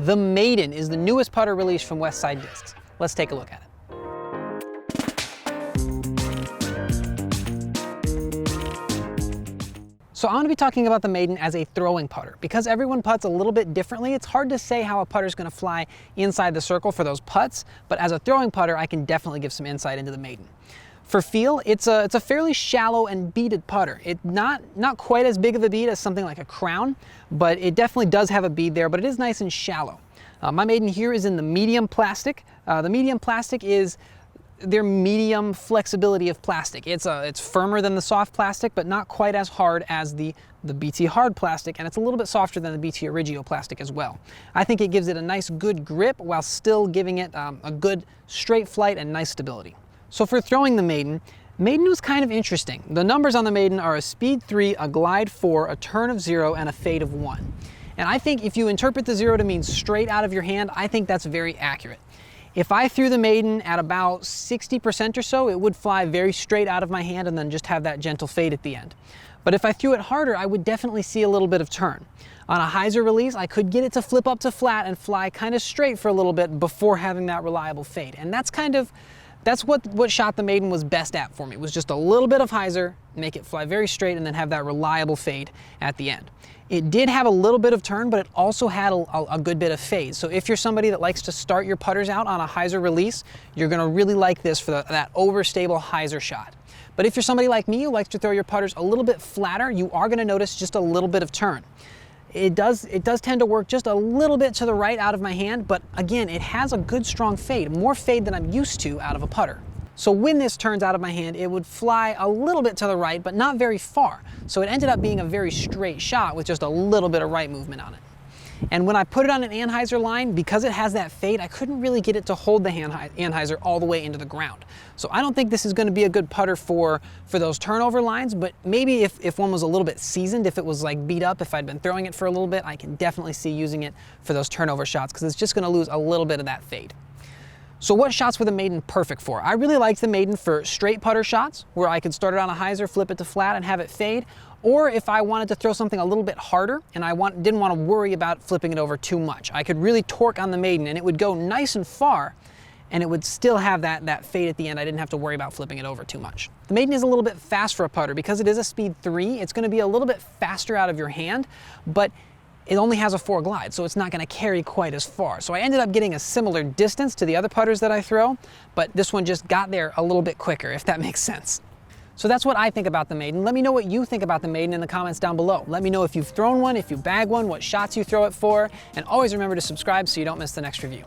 The Maiden is the newest putter released from Westside Discs. Let's take a look at it. So I'm going to be talking about the Maiden as a throwing putter. Because everyone putts a little bit differently, it's hard to say how a putter is going to fly inside the circle for those putts, but as a throwing putter, I can definitely give some insight into the Maiden. For feel, it's a fairly shallow and beaded putter. It's not quite as big of a bead as something like a Crown, but it definitely does have a bead there, but it is nice and shallow. My Maiden here is in the medium plastic. The medium plastic is their medium flexibility of plastic. It's firmer than the soft plastic, but not quite as hard as the BT hard plastic, and it's a little bit softer than the BT Origio plastic as well. I think it gives it a nice good grip while still giving it a good straight flight and nice stability. So for throwing the Maiden was kind of interesting. The numbers on the Maiden are a speed 3, a glide 4, a turn of 0, and a fade of 1. And I think if you interpret the 0 to mean straight out of your hand, I think that's very accurate. If I threw the Maiden at about 60% or so, it would fly very straight out of my hand and then just have that gentle fade at the end. But if I threw it harder, I would definitely see a little bit of turn. On a hyzer release, I could get it to flip up to flat and fly kind of straight for a little bit before having that reliable fade. And that's what shot the Maiden was best at for me, was just a little bit of hyzer, make it fly very straight, and then have that reliable fade at the end. It did have a little bit of turn, but it also had a good bit of fade. So if you're somebody that likes to start your putters out on a hyzer release, you're gonna really like this for that overstable hyzer shot. But if you're somebody like me who likes to throw your putters a little bit flatter, you are gonna notice just a little bit of turn. It does tend to work just a little bit to the right out of my hand, but again, it has a good strong fade, more fade than I'm used to out of a putter. So when this turns out of my hand, it would fly a little bit to the right, but not very far. So it ended up being a very straight shot with just a little bit of right movement on it. And when I put it on an anhyzer line, because it has that fade, I couldn't really get it to hold the anhyzer all the way into the ground. So I don't think this is going to be a good putter for those turnover lines, but maybe if one was a little bit seasoned, if it was like beat up, if I'd been throwing it for a little bit, I can definitely see using it for those turnover shots because it's just going to lose a little bit of that fade. So what shots were the Maiden perfect for? I really liked the Maiden for straight putter shots, where I could start it on a hyzer, flip it to flat, and have it fade. Or if I wanted to throw something a little bit harder, and I didn't want to worry about flipping it over too much. I could really torque on the Maiden, and it would go nice and far, and it would still have that fade at the end. I didn't have to worry about flipping it over too much. The Maiden is a little bit fast for a putter. Because it is a speed 3, it's going to be a little bit faster out of your hand, but it only has a 4 glide, so it's not going to carry quite as far. So I ended up getting a similar distance to the other putters that I throw, but this one just got there a little bit quicker, if that makes sense. So that's what I think about the Maiden. Let me know what you think about the Maiden in the comments down below. Let me know if you've thrown one, if you bag one, what shots you throw it for, and always remember to subscribe so you don't miss the next review.